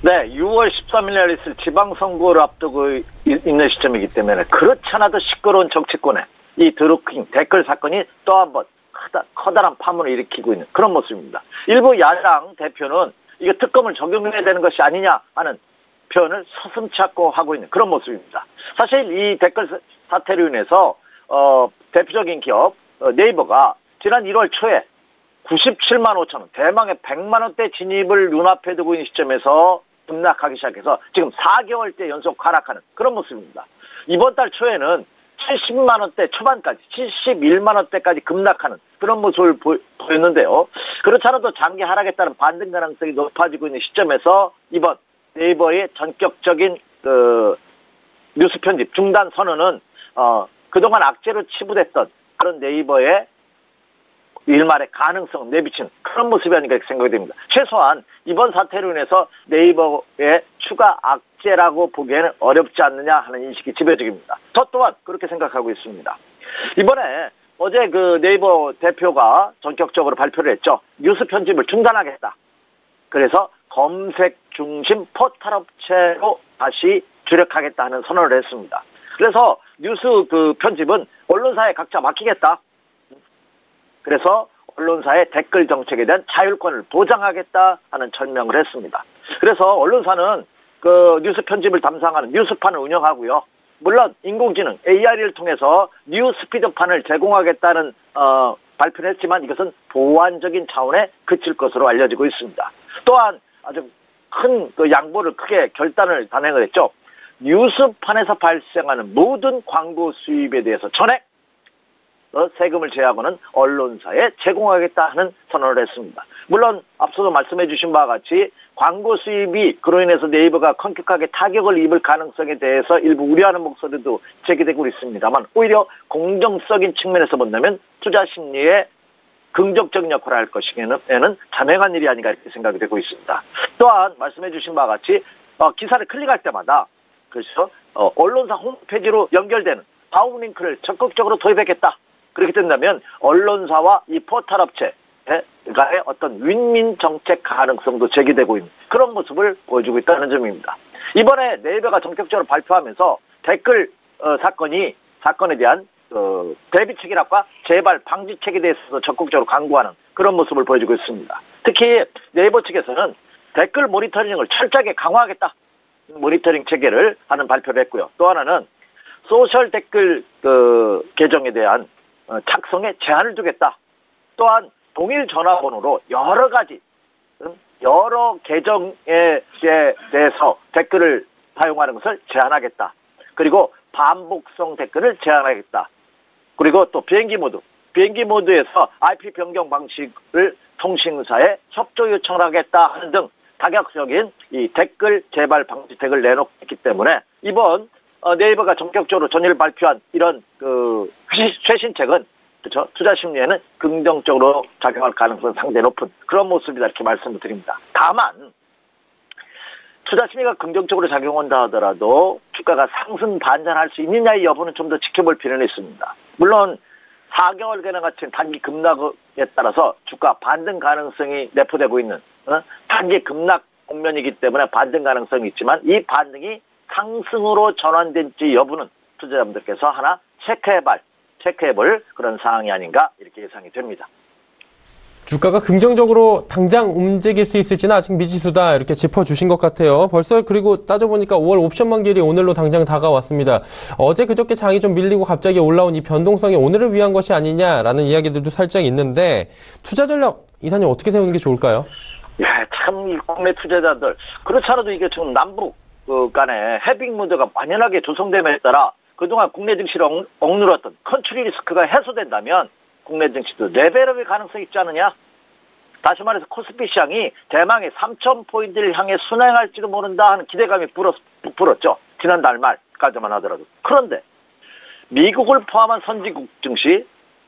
Speaker 4: 네, 6월 13일 날 있을 지방선거를 앞두고 있는 시점이기 때문에 그렇지 않아도 시끄러운 정치권에 이 드루킹 댓글 사건이 또 한 번 커다란 파문을 일으키고 있는 그런 모습입니다. 일부 야당 대표는 이거 특검을 적용해야 되는 것이 아니냐 하는 표현을 서슴지 않고 하고 있는 그런 모습입니다. 사실 이 댓글 사태로 인해서 대표적인 기업 네이버가 지난 1월 초에 97만 5천 원, 대망의 100만 원대 진입을 눈앞에 두고 있는 시점에서 급락하기 시작해서 지금 4개월째 연속 하락하는 그런 모습입니다. 이번 달 초에는 70만 원대 초반까지 71만 원대까지 급락하는 그런 모습을 보였는데요. 그렇지 않아도 장기 하락에 따른 반등 가능성이 높아지고 있는 시점에서 이번 네이버의 전격적인 뉴스 편집 중단 선언은 그동안 악재로 치부됐던 그런 네이버의 일말의 가능성을 내비친 그런 모습이 아닌가 생각이 됩니다. 최소한 이번 사태로 인해서 네이버의 추가 악재라고 보기에는 어렵지 않느냐 하는 인식이 지배적입니다. 저 또한 그렇게 생각하고 있습니다. 이번에 어제 그 네이버 대표가 전격적으로 발표를 했죠. 뉴스 편집을 중단하겠다. 그래서 검색 중심 포털 업체로 다시 주력하겠다 하는 선언을 했습니다. 그래서 뉴스 그 편집은 언론사에 각자 맡기겠다. 그래서 언론사의 댓글 정책에 대한 자율권을 보장하겠다 하는 설명을 했습니다. 그래서 언론사는 그 뉴스 편집을 담당하는 뉴스판을 운영하고요. 물론 인공지능 AI를 통해서 뉴스피드판을 제공하겠다는 발표를 했지만 이것은 보완적인 차원에 그칠 것으로 알려지고 있습니다. 또한 아주 큰 그 양보를 크게 결단을 단행을 했죠. 뉴스판에서 발생하는 모든 광고 수입에 대해서 전액 세금을 제하고는 언론사에 제공하겠다 하는 선언을 했습니다. 물론 앞서도 말씀해 주신 바와 같이 광고 수입이 그로 인해서 네이버가 엄격하게 타격을 입을 가능성에 대해서 일부 우려하는 목소리도 제기되고 있습니다만 오히려 공정적인 측면에서 본다면 투자 심리에 긍정적인 역할을 할 것이에는 자명한 일이 아닌가 이렇게 생각이 되고 있습니다. 또한 말씀해 주신 바와 같이 기사를 클릭할 때마다 그래서 언론사 홈페이지로 연결되는 다운링크를 적극적으로 도입하겠다. 그렇게 된다면 언론사와 이 포털 업체의 어떤 윈윈 정책 가능성도 제기되고 있는 그런 모습을 보여주고 있다는 점입니다. 이번에 네이버가 전격적으로 발표하면서 댓글 사건에 대한 대비책이랄까 재발 방지책에 대해서도 적극적으로 강구하는 그런 모습을 보여주고 있습니다. 특히 네이버 측에서는 댓글 모니터링을 철저하게 강화하겠다. 모니터링 체계를 하는 발표를 했고요. 또 하나는 소셜 댓글 계정에 대한 작성에 제한을 두겠다. 또한 동일 전화번호로 여러 가지 여러 계정에 대해서 댓글을 사용하는 것을 제한하겠다. 그리고 반복성 댓글을 제한하겠다. 그리고 또 비행기 모드에서 IP 변경 방식을 통신사에 협조 요청을 하겠다 하는 등 다각적인 이 댓글 재발 방지책을 내놓기 때문에 이번 네이버가 전격적으로 전일 발표한 이런 최신책은 그렇죠? 투자 심리에는 긍정적으로 작용할 가능성은 상당히 높은 그런 모습이다 이렇게 말씀을 드립니다. 다만 투자 심리가 긍정적으로 작용한다 하더라도 주가가 상승 반전할 수 있느냐의 여부는 좀 더 지켜볼 필요는 있습니다. 물론 4개월간에 같은 단기 급락에 따라서 주가 반등 가능성이 내포되고 있는 단기 급락 국면이기 때문에 반등 가능성이 있지만 이 반등이 상승으로 전환될지 여부는 투자자분들께서 하나 체크해볼 그런 상황이 아닌가 이렇게 예상이 됩니다.
Speaker 2: 주가가 긍정적으로 당장 움직일 수 있을지는 아직 미지수다 이렇게 짚어주신 것 같아요. 벌써 그리고 따져보니까 5월 옵션 만기일이 오늘로 당장 다가왔습니다. 어제 그저께 장이 좀 밀리고 갑자기 올라온 이 변동성이 오늘을 위한 것이 아니냐라는 이야기들도 살짝 있는데 투자 전략 이사님 어떻게 세우는 게 좋을까요?
Speaker 4: 예, 참 이 국내 투자자들 그렇지 않아도 이게 지금 남북 간에 해빙 무드가 만연하게 조성됨에 따라 그동안 국내 증시를 억눌렀던 컨트리 리스크가 해소된다면 국내 증시도 레벨업의 가능성이 있지 않느냐? 다시 말해서 코스피 시장이 대망의 3,000포인트를 향해 순행할지도 모른다 하는 기대감이 부풀었죠. 지난달 말까지만 하더라도. 그런데 미국을 포함한 선진국 증시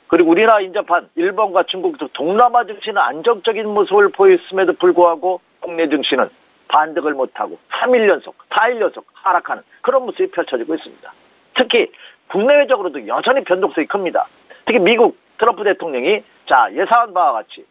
Speaker 4: 그리고 우리나라 인접한 일본과 중국 등 동남아 증시는 안정적인 모습을 보였음에도 불구하고 국내 증시는 반등을 못하고 3일 연속, 4일 연속 하락하는 그런 모습이 펼쳐지고 있습니다. 특히 국내외적으로도 여전히 변동성이 큽니다. 특히 미국 트럼프 대통령이 예상한 바와 같이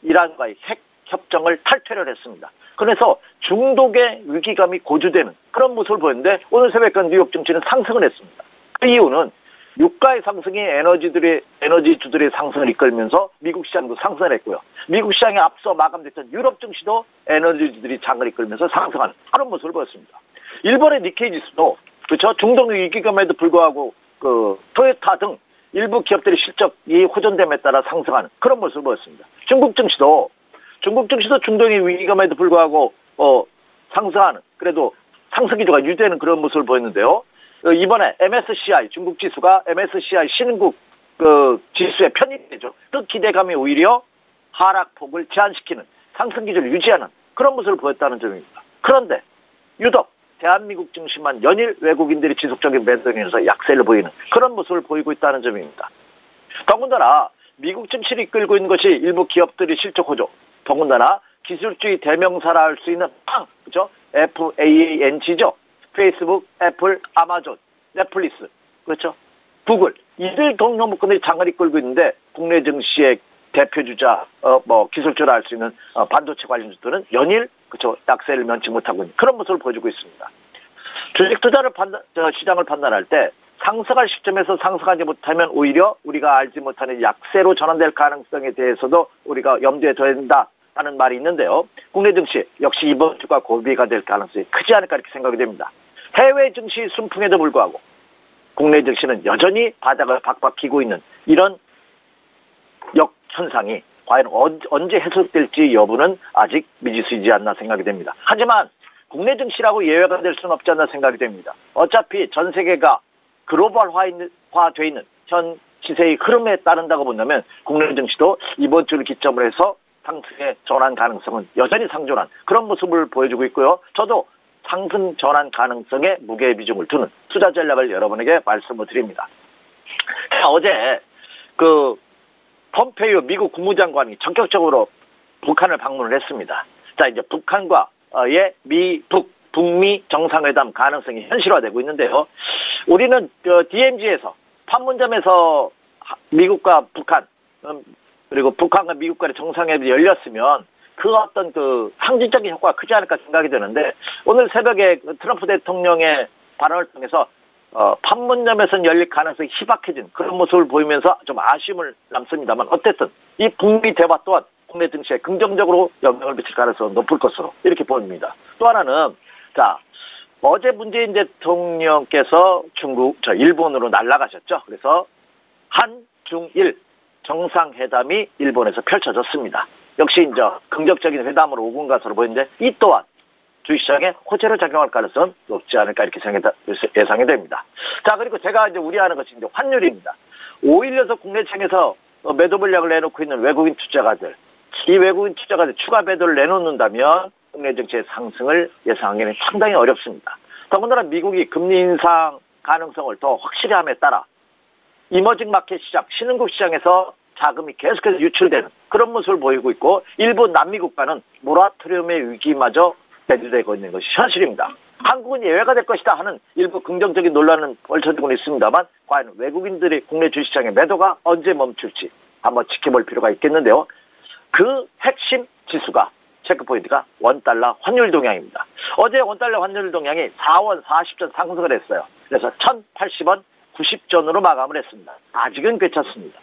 Speaker 4: 이란과의 핵 협정을 탈퇴를 했습니다. 그래서 중독의 위기감이 고조되는 그런 모습을 보였는데 오늘 새벽까지 뉴욕 증시는 상승을 했습니다. 그 이유는 유가의 상승이 에너지주들의 상승을 이끌면서 미국 시장도 상승을 했고요. 미국 시장에 앞서 마감됐던 유럽 증시도 에너지주들이 장을 이끌면서 상승하는 그런 모습을 보였습니다. 일본의 니케이 지수도 그렇죠. 중동 위기감에도 불구하고 토요타 등 일부 기업들의 실적이 호전됨에 따라 상승하는 그런 모습을 보였습니다. 중국 증시도 중동의 위기감에도 불구하고 상승하는 그래도 상승 기조가 유지되는 그런 모습을 보였는데요. 이번에 MSCI 중국 지수가 MSCI 신흥국 그 지수에 편입되죠. 그 기대감이 오히려 하락폭을 제한시키는 상승 기조를 유지하는 그런 모습을 보였다는 점입니다. 그런데 유독 대한민국 증시만 연일 외국인들이 지속적인 매도에서 약세를 보이는 그런 모습을 보이고 있다는 점입니다. 더군다나 미국 증시를 이끌고 있는 것이 일부 기업들이 실적 호조, 더군다나 기술주의 대명사라 할 수 있는 그죠? FAANG죠. 페이스북, 애플, 아마존, 넷플릭스, 그렇죠? 구글 이들 동료목권들이 장을 이끌고 있는데 국내 증시의 대표주자, 기술주라 할 수 있는 반도체 관련주들은 연일 그렇죠 약세를 면치 못하고 있는 그런 모습을 보여주고 있습니다. 주식 투자를 시장을 판단할 때 상승할 시점에서 상승하지 못하면 오히려 우리가 알지 못하는 약세로 전환될 가능성에 대해서도 우리가 염두에 둬야 된다는 말이 있는데요. 국내 증시 역시 이번 주가 고비가 될 가능성이 크지 않을까 이렇게 생각이 됩니다. 해외 증시 순풍에도 불구하고 국내 증시는 여전히 바닥을 박박 기고 있는 이런 역현상이 과연 언제 해소될지 여부는 아직 미지수이지 않나 생각이 됩니다. 하지만 국내 증시라고 예외가 될 수는 없지 않나 생각이 됩니다. 어차피 전 세계가 글로벌화되어 있는 현 시세의 흐름에 따른다고 본다면 국내 증시도 이번 주를 기점으로 해서 상승의 전환 가능성은 여전히 상존한 그런 모습을 보여주고 있고요. 저도 상승 전환 가능성에 무게 비중을 두는 투자 전략을 여러분에게 말씀을 드립니다. 어제 폼페이오 미국 국무장관이 전격적으로 북한을 방문을 했습니다. 자, 이제 북한과의 북미 정상회담 가능성이 현실화되고 있는데요. 우리는 DMZ에서 판문점에서 미국과 북한 그리고 북한과 미국 간의 정상회담이 열렸으면 그 어떤 상징적인 효과가 크지 않을까 생각이 드는데 오늘 새벽에 트럼프 대통령의 발언을 통해서 판문점에서는 열릴 가능성이 희박해진 그런 모습을 보이면서 좀 아쉬움을 남습니다만 어쨌든 이 북미 대화 또한 국내 증시에 긍정적으로 영향을 미칠 가능성은 높을 것으로 이렇게 보입니다. 또 하나는 어제 문재인 대통령께서 일본으로 날아가셨죠. 그래서 한중일 정상회담이 일본에서 펼쳐졌습니다. 역시 이제 긍정적인 회담으로 오군 가서로 보이는데 이 또한 주식시장에 호재로 작용할 가능성은 높지 않을까 이렇게 예상이 됩니다. 자, 그리고 제가 이제 우려하는 것이 이제 환율입니다. 5일 연속 국내 시장에서 매도 물량을 내놓고 있는 외국인 투자가들, 이 외국인 투자가들 추가 매도를 내놓는다면 국내 증시의 상승을 예상하기는 상당히 어렵습니다. 더군다나 미국이 금리 인상 가능성을 더 확실히 함에 따라 이머징 마켓 시장, 신흥국 시장에서 자금이 계속해서 유출되는 그런 모습을 보이고 있고 일부 남미 국가는 모라토리움의 위기마저 대두되고 있는 것이 현실입니다. 한국은 예외가 될 것이다 하는 일부 긍정적인 논란은 벌쳐지고 있습니다만 과연 외국인들이 국내 주식시장의 매도가 언제 멈출지 한번 지켜볼 필요가 있겠는데요. 그 핵심 지수가 체크포인트가 원달러 환율 동향입니다. 어제 원달러 환율 동향이 4원 40전 상승을 했어요. 그래서 1080원 90전으로 마감을 했습니다. 아직은 괜찮습니다.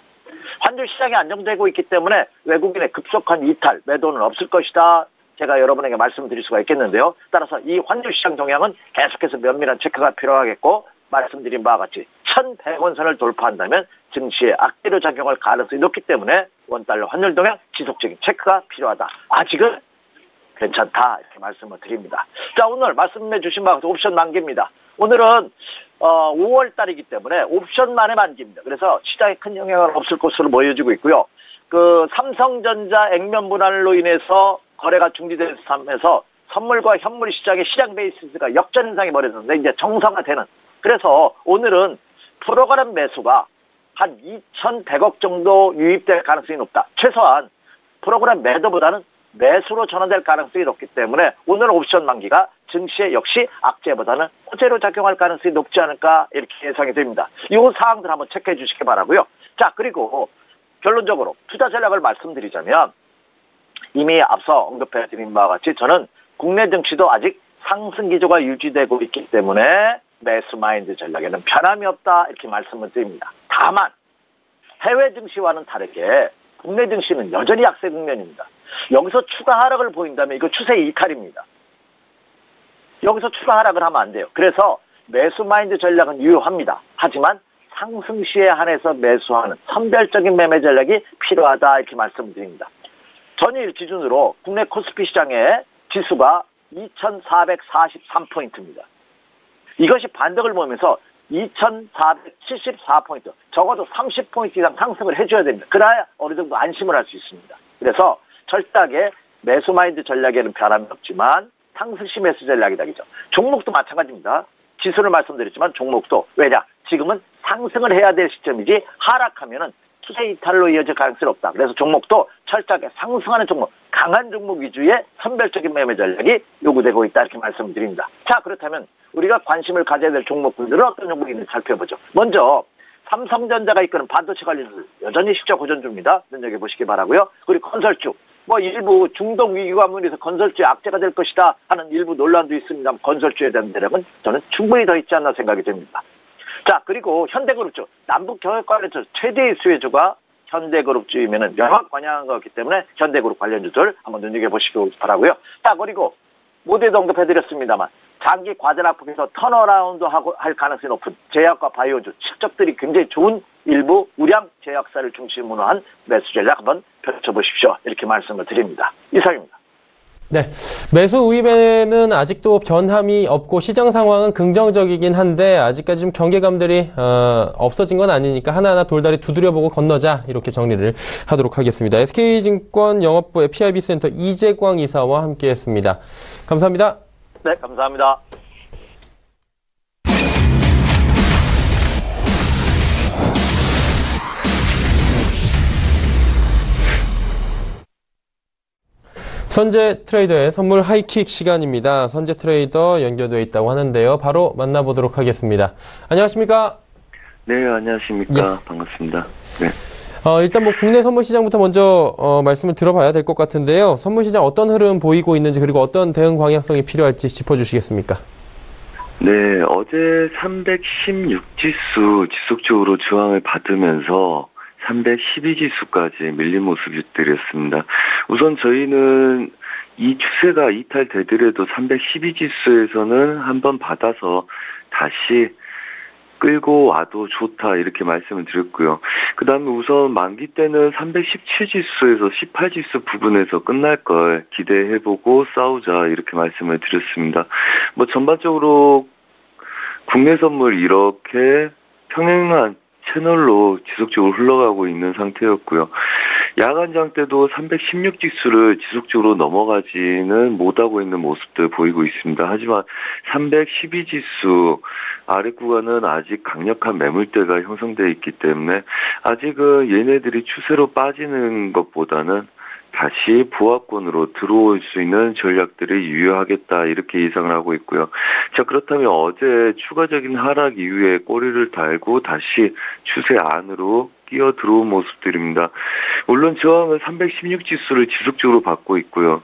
Speaker 4: 환율 시장이 안정되고 있기 때문에 외국인의 급속한 이탈, 매도는 없을 것이다. 제가 여러분에게 말씀드릴 수가 있겠는데요. 따라서 이 환율 시장 동향은 계속해서 면밀한 체크가 필요하겠고 말씀드린 바와 같이 1100원 선을 돌파한다면 증시에 악재로 작용할 가능성이 높기 때문에 원달러 환율 동향 지속적인 체크가 필요하다. 아직은 괜찮다 이렇게 말씀을 드립니다. 자, 오늘 말씀해 주신 바와 같이 옵션 만기입니다. 오늘은 5월 달이기 때문에 옵션만의 만기입니다. 그래서 시장에 큰 영향은 없을 것으로 보여지고 있고요. 삼성전자 액면 분할로 인해서 거래가 중지되면서 선물과 현물 시장의 시장 베이시스가 역전 현상이 벌어졌는데 이제 정상화되는. 그래서 오늘은 프로그램 매수가 한 2,100억 정도 유입될 가능성이 높다. 최소한 프로그램 매도보다는 매수로 전환될 가능성이 높기 때문에 오늘 옵션 만기가 증시에 역시 악재보다는 호재로 작용할 가능성이 높지 않을까 이렇게 예상이 됩니다. 이 사항들 한번 체크해 주시기 바라고요. 자, 그리고 결론적으로 투자 전략을 말씀드리자면 이미 앞서 언급해 드린 바와 같이 저는 국내 증시도 아직 상승 기조가 유지되고 있기 때문에 매수 마인드 전략에는 변함이 없다 이렇게 말씀을 드립니다. 다만 해외 증시와는 다르게 국내 증시는 여전히 약세 국면입니다. 여기서 추가 하락을 보인다면 이거 추세의 이탈입니다. 여기서 추가 하락을 하면 안 돼요. 그래서 매수 마인드 전략은 유효합니다. 하지만 상승 시에 한해서 매수하는 선별적인 매매 전략이 필요하다 이렇게 말씀드립니다. 전일 기준으로 국내 코스피 시장의 지수가 2,443포인트입니다. 이것이 반등을 보면서 2,474포인트, 적어도 30포인트 이상 상승을 해줘야 됩니다. 그래야 어느 정도 안심을 할 수 있습니다. 그래서 철저하게 매수 마인드 전략에는 변함이 없지만 상승시 매수 전략이다죠. 종목도 마찬가지입니다. 지수를 말씀드렸지만 종목도 왜냐? 지금은 상승을 해야 될 시점이지 하락하면은 투자 이탈로 이어질 가능성이 없다. 그래서 종목도 철저하게 상승하는 종목, 강한 종목 위주의 선별적인 매매 전략이 요구되고 있다 이렇게 말씀드립니다. 자, 그렇다면 우리가 관심을 가져야 될 종목군들은 어떤 종목이 있는지 살펴보죠. 먼저 삼성전자가 이끄는 반도체 관련주 여전히 실적 호전 중입니다. 눈여겨보시기 바라고요. 그리고 건설주, 일부 중동 위기가 문에서 건설주의 악재가 될 것이다 하는 일부 논란도 있습니다만 건설주에 대한 매력은 저는 충분히 더 있지 않나 생각이 됩니다. 자, 그리고 현대그룹주, 남북 경협 관련해서 최대의 수혜주가 현대그룹주이면은 명확 관여한 거기 때문에 현대그룹 관련주들 한번 눈여겨보시기 바라고요. 자, 그리고 모두에도 언급해드렸습니다만 장기 과절 악폭에서 턴어라운드 할 가능성이 높은 제약과 바이오주, 실적들이 굉장히 좋은 일부 우량 제약사를 중심으로 한 매수 전략 한번 펼쳐보십시오. 이렇게 말씀을 드립니다. 이상입니다.
Speaker 2: 네, 매수 우입에는 아직도 변함이 없고 시장 상황은 긍정적이긴 한데 아직까지 좀 경계감들이 없어진 건 아니니까 하나하나 돌다리 두드려보고 건너자 이렇게 정리를 하도록 하겠습니다. SK증권 영업부의 PIB센터 이재광 이사와 함께했습니다. 감사합니다.
Speaker 4: 네, 감사합니다.
Speaker 2: 선재 트레이더의 선물 하이킥 시간입니다. 선재 트레이더 연결되어 있다고 하는데요. 바로 만나보도록 하겠습니다. 안녕하십니까?
Speaker 5: 네, 안녕하십니까?
Speaker 2: 예.
Speaker 5: 반갑습니다. 네.
Speaker 2: 일단 국내 선물 시장부터 먼저 말씀을 들어봐야 될 것 같은데요. 선물 시장 어떤 흐름 보이고 있는지 그리고 어떤 대응 방향성이 필요할지 짚어주시겠습니까?
Speaker 5: 네, 어제 316지수 지속적으로 저항을 받으면서 312지수까지 밀린 모습들이었습니다. 우선 저희는 이 추세가 이탈되더라도 312지수에서는 한번 받아서 다시 끌고 와도 좋다 이렇게 말씀을 드렸고요. 그 다음에 우선 만기 때는 317지수에서 18지수 부분에서 끝날 걸 기대해보고 싸우자 이렇게 말씀을 드렸습니다. 전반적으로 국내 선물 이렇게 평행한 채널로 지속적으로 흘러가고 있는 상태였고요. 야간장 때도 316지수를 지속적으로 넘어가지는 못하고 있는 모습들 보이고 있습니다. 하지만 312지수 아래 구간은 아직 강력한 매물대가 형성되어 있기 때문에 아직은 얘네들이 추세로 빠지는 것보다는 다시 부하권으로 들어올 수 있는 전략들이 유효하겠다 이렇게 예상을 하고 있고요. 자, 그렇다면 어제 추가적인 하락 이후에 꼬리를 달고 다시 추세 안으로 끼어 들어온 모습들입니다. 물론 저항은 316지수를 지속적으로 받고 있고요.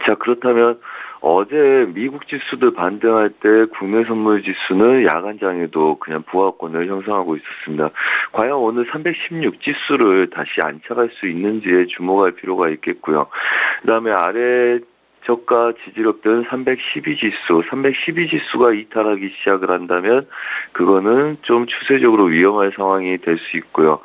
Speaker 5: 자, 그렇다면 어제 미국 지수들 반등할 때 국내 선물 지수는 야간장에도 그냥 부하권을 형성하고 있었습니다. 과연 오늘 316지수를 다시 안착할 수 있는지에 주목할 필요가 있겠고요. 그 다음에 아래 저가 지지력들은 312지수가 이탈하기 시작을 한다면 그거는 좀 추세적으로 위험할 상황이 될 수 있고요.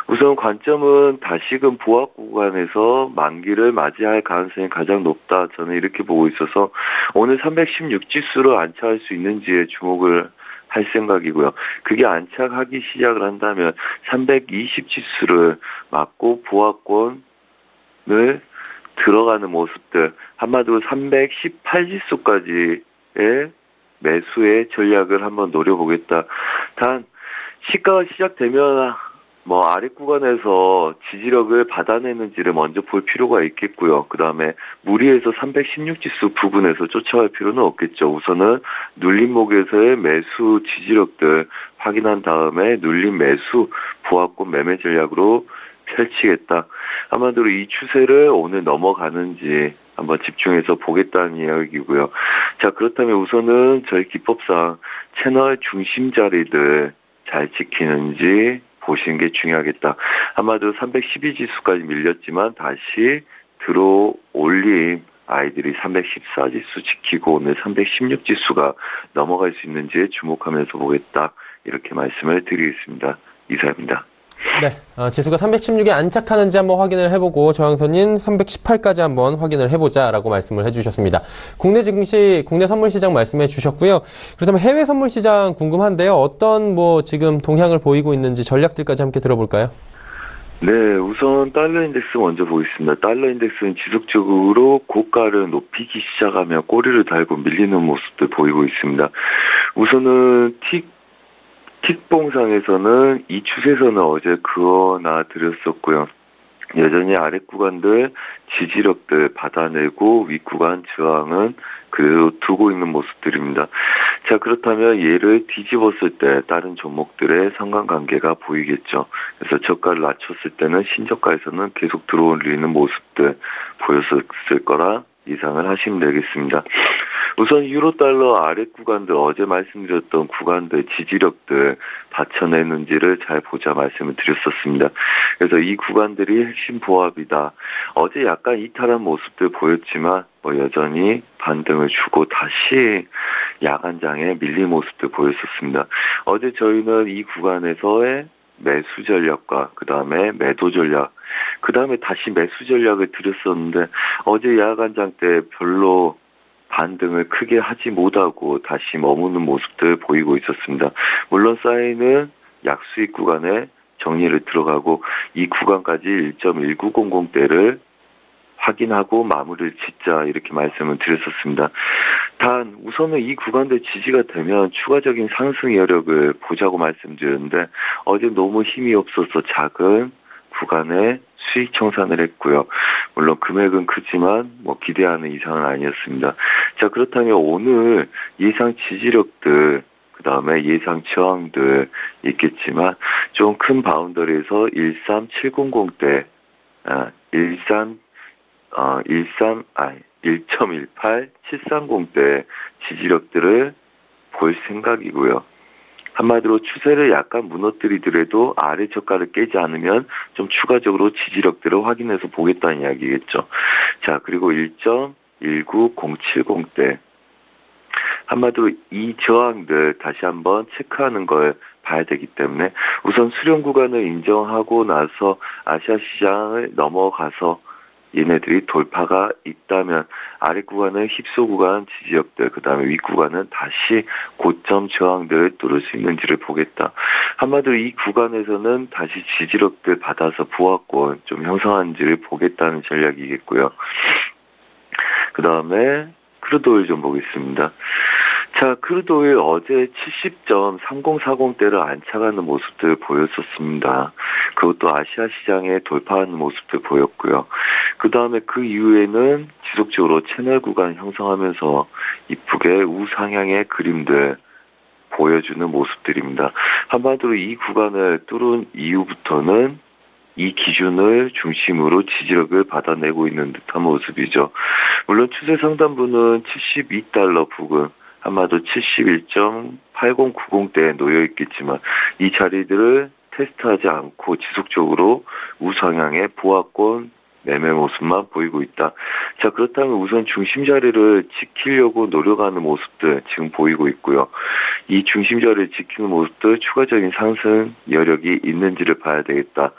Speaker 5: 우선 관점은 다시금 부합 구간에서 만기를 맞이할 가능성이 가장 높다. 저는 이렇게 보고 있어서 오늘 316지수를 안착할 수 있는지에 주목을 할 생각이고요. 그게 안착하기 시작을 한다면 320지수를 맞고 부합권을 들어가는 모습들, 한마디로 318지수까지의 매수의 전략을 한번 노려보겠다. 단 시가가 시작되면 아래 구간에서 지지력을 받아내는지를 먼저 볼 필요가 있겠고요. 그 다음에 무리해서 316지수 부분에서 쫓아갈 필요는 없겠죠. 우선은 눌림목에서의 매수 지지력들 확인한 다음에 눌림 매수 부합권 매매 전략으로 펼치겠다. 아마도 이 추세를 오늘 넘어가는지 한번 집중해서 보겠다는 이야기고요. 자, 그렇다면 우선은 저희 기법상 채널 중심 자리들 잘 지키는지 보시는 게 중요하겠다. 아마도 312지수까지 밀렸지만 다시 들어올림 아이들이 314지수 지키고 오늘 316지수가 넘어갈 수 있는지에 주목하면서 보겠다. 이렇게 말씀을 드리겠습니다. 이사입니다.
Speaker 2: 네, 지수가 316에 안착하는지 한번 확인을 해보고 저항선인 318까지 한번 확인을 해보자라고 말씀을 해주셨습니다. 국내 증시, 국내 선물 시장 말씀해 주셨고요. 그렇다면 해외 선물 시장 궁금한데요. 어떤 지금 동향을 보이고 있는지 전략들까지 함께 들어볼까요?
Speaker 5: 네, 우선 달러 인덱스 먼저 보겠습니다. 달러 인덱스는 지속적으로 고가를 높이기 시작하며 꼬리를 달고 밀리는 모습들 보이고 있습니다. 우선은 틱봉상에서는 이 추세선을 어제 그어놔 드렸었고요. 여전히 아래 구간들 지지력들 받아내고 윗 구간 저항은 그대로 두고 있는 모습들입니다. 자, 그렇다면 얘를 뒤집었을 때 다른 종목들의 상관관계가 보이겠죠. 그래서 저가를 낮췄을 때는 신저가에서는 계속 들어올리는 모습들 보였을 거라 예상을 하시면 되겠습니다. 우선 유로달러 아래 구간들, 어제 말씀드렸던 구간들, 지지력들 받쳐내는지를 잘 보자 말씀을 드렸었습니다. 그래서 이 구간들이 핵심 보합이다. 어제 약간 이탈한 모습들 보였지만 여전히 반등을 주고 다시 야간장에 밀린 모습들 보였었습니다. 어제 저희는 이 구간에서의 매수 전략과 그 다음에 매도 전략, 그 다음에 다시 매수 전략을 드렸었는데 어제 야간장 때 별로 반등을 크게 하지 못하고 다시 머무는 모습들 보이고 있었습니다. 물론 사인은 약수익 구간에 정리를 들어가고 이 구간까지 1.1900대를 확인하고 마무리를 짓자 이렇게 말씀을 드렸었습니다. 단 우선은 이 구간대 지지가 되면 추가적인 상승 여력을 보자고 말씀드렸는데 어제 너무 힘이 없어서 작은 구간에 수익 청산을 했고요. 물론 금액은 크지만 기대하는 이상은 아니었습니다. 자, 그렇다면 오늘 예상 지지력들 그 다음에 예상 저항들 있겠지만 좀 큰 바운더리에서 13700대 1.18, 730대 지지력들을 볼 생각이고요. 한마디로 추세를 약간 무너뜨리더라도 아래 저가를 깨지 않으면 좀 추가적으로 지지력들을 확인해서 보겠다는 이야기겠죠. 자, 그리고 1.19070대. 한마디로 이 저항들 다시 한번 체크하는 걸 봐야 되기 때문에 우선 수렴 구간을 인정하고 나서 아시아 시장을 넘어가서 얘네들이 돌파가 있다면 아래 구간은 힙소 구간 지지력들 그 다음에 윗 구간은 다시 고점 저항들을 뚫을 수 있는지를 보겠다. 한마디로 이 구간에서는 다시 지지력들 받아서 부하권 좀 형성하는지를 보겠다는 전략이겠고요. 그 다음에 크루드오일 좀 보겠습니다. 자, 크루드오일 어제 70.3040대를 안착하는 모습들 보였었습니다. 그것도 아시아 시장에 돌파하는 모습들 보였고요. 그 다음에 그 이후에는 지속적으로 채널 구간 형성하면서 이쁘게 우상향의 그림들 보여주는 모습들입니다. 한마디로 이 구간을 뚫은 이후부터는 이 기준을 중심으로 지지력을 받아내고 있는 듯한 모습이죠. 물론 추세 상단부는 72달러 부근 한마디로 71.8090대에 놓여 있겠지만 이 자리들을 테스트하지 않고 지속적으로 우상향의 보합권 매매 모습만 보이고 있다. 자, 그렇다면 우선 중심 자리를 지키려고 노력하는 모습들 지금 보이고 있고요. 이 중심 자리를 지키는 모습들 추가적인 상승 여력이 있는지를 봐야 되겠다.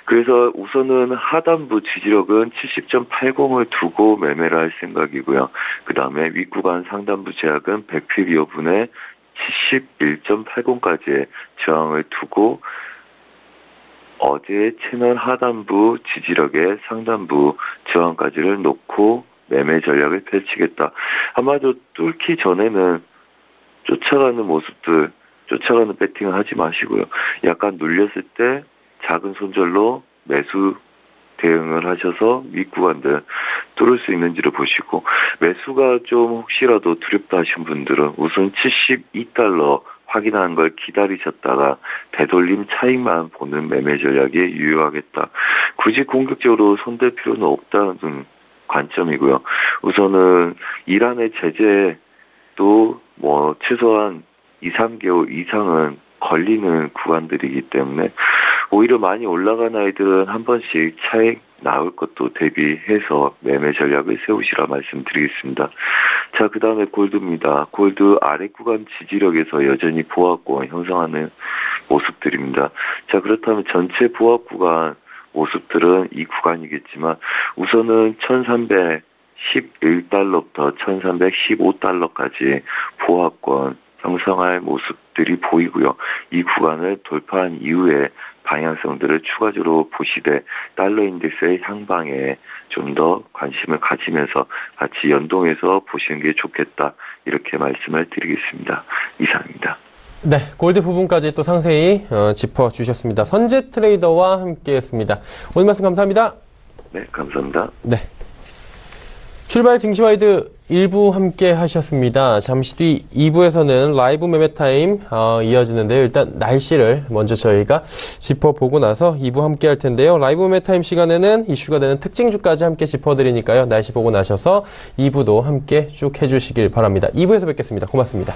Speaker 5: 그래서 우선은 하단부 지지력은 70.80을 두고 매매를 할 생각이고요. 그 다음에 윗구간 상단부 제약은 100pb 여분에 71.80까지의 저항을 두고 어제 채널 하단부 지지력의 상단부 저항까지를 놓고 매매 전략을 펼치겠다. 한마디로 뚫기 전에는 쫓아가는 모습들, 쫓아가는 배팅을 하지 마시고요. 약간 눌렸을 때 작은 손절로 매수 대응을 하셔서 윗구간들 뚫을 수 있는지를 보시고 매수가 좀 혹시라도 두렵다 하신 분들은 우선 72달러 확인하는 걸 기다리셨다가 되돌림 차익만 보는 매매 전략에 유효하겠다. 굳이 공격적으로 손댈 필요는 없다는 관점이고요. 우선은 이란의 제재도 최소한 2, 3개월 이상은 걸리는 구간들이기 때문에 오히려 많이 올라간 아이들은 한 번씩 차익 나올 것도 대비해서 매매 전략을 세우시라 말씀드리겠습니다. 자, 그 다음에 골드입니다. 골드 아래 구간 지지력에서 여전히 보합권 형성하는 모습들입니다. 자, 그렇다면 전체 보합 구간 모습들은 이 구간이겠지만 우선은 1311달러부터 1315달러까지 보합권 형성할 모습들이 보이고요. 이 구간을 돌파한 이후에 방향성들을 추가적으로 보시되 달러 인덱스의 향방에 좀 더 관심을 가지면서 같이 연동해서 보시는 게 좋겠다. 이렇게 말씀을 드리겠습니다. 이상입니다.
Speaker 2: 네, 골드 부분까지 또 상세히 짚어주셨습니다. 선재 트레이더와 함께했습니다. 오늘 말씀 감사합니다.
Speaker 5: 네, 감사합니다.
Speaker 2: 네. 출발 증시와이드 1부 함께 하셨습니다. 잠시 뒤 2부에서는 라이브 매매 타임 이어지는데요. 일단 날씨를 먼저 저희가 짚어보고 나서 2부 함께 할 텐데요. 라이브 매매 타임 시간에는 이슈가 되는 특징주까지 함께 짚어드리니까요. 날씨 보고 나셔서 2부도 함께 쭉 해주시길 바랍니다. 2부에서 뵙겠습니다. 고맙습니다.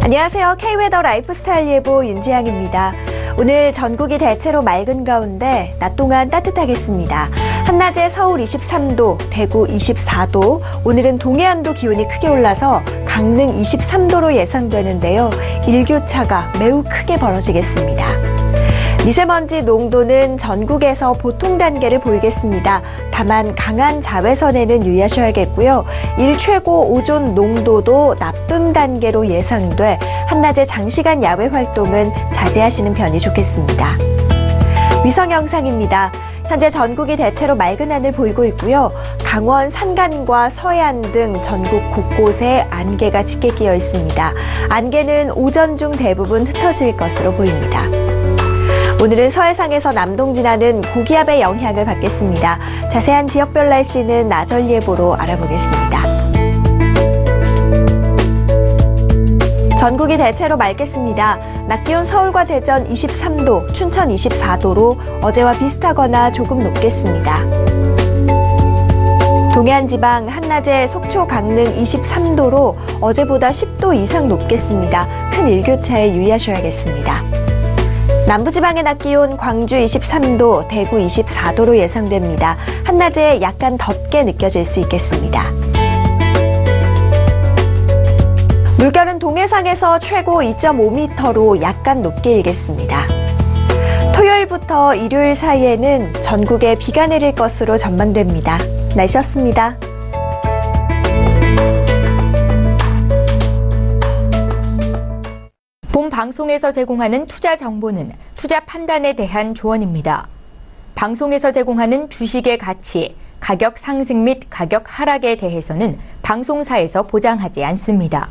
Speaker 6: 안녕하세요. K웨더 라이프스타일 예보 윤지향입니다. 오늘 전국이 대체로 맑은 가운데 낮 동안 따뜻하겠습니다. 한낮에 서울 23도, 대구 24도, 오늘은 동해안도 기온이 크게 올라서 강릉 23도로 예상되는데요. 일교차가 매우 크게 벌어지겠습니다. 미세먼지 농도는 전국에서 보통 단계를 보이겠습니다. 다만 강한 자외선에는 유의하셔야겠고요. 일최고 오존 농도도 나쁨 단계로 예상돼 한낮에 장시간 야외 활동은 자제하시는 편이 좋겠습니다. 위성 영상입니다. 현재 전국이 대체로 맑은 하늘 보이고 있고요. 강원 산간과 서해안 등 전국 곳곳에 안개가 짙게 끼어 있습니다. 안개는 오전 중 대부분 흩어질 것으로 보입니다. 오늘은 서해상에서 남동 지나는 고기압의 영향을 받겠습니다. 자세한 지역별 날씨는 나절 예보로 알아보겠습니다. 전국이 대체로 맑겠습니다. 낮 기온 서울과 대전 23도, 춘천 24도로 어제와 비슷하거나 조금 높겠습니다. 동해안 지방 한낮에 속초, 강릉 23도로 어제보다 10도 이상 높겠습니다. 큰 일교차에 유의하셔야겠습니다. 남부지방의 낮 기온 광주 23도, 대구 24도로 예상됩니다. 한낮에 약간 덥게 느껴질 수 있겠습니다. 물결은 동해상에서 최고 2.5m로 약간 높게 일겠습니다. 토요일부터 일요일 사이에는 전국에 비가 내릴 것으로 전망됩니다. 날씨였습니다.
Speaker 1: 본 방송에서 제공하는 투자 정보는 투자 판단에 대한 조언입니다. 방송에서 제공하는 주식의 가치, 가격 상승 및 가격 하락에 대해서는 방송사에서 보장하지 않습니다.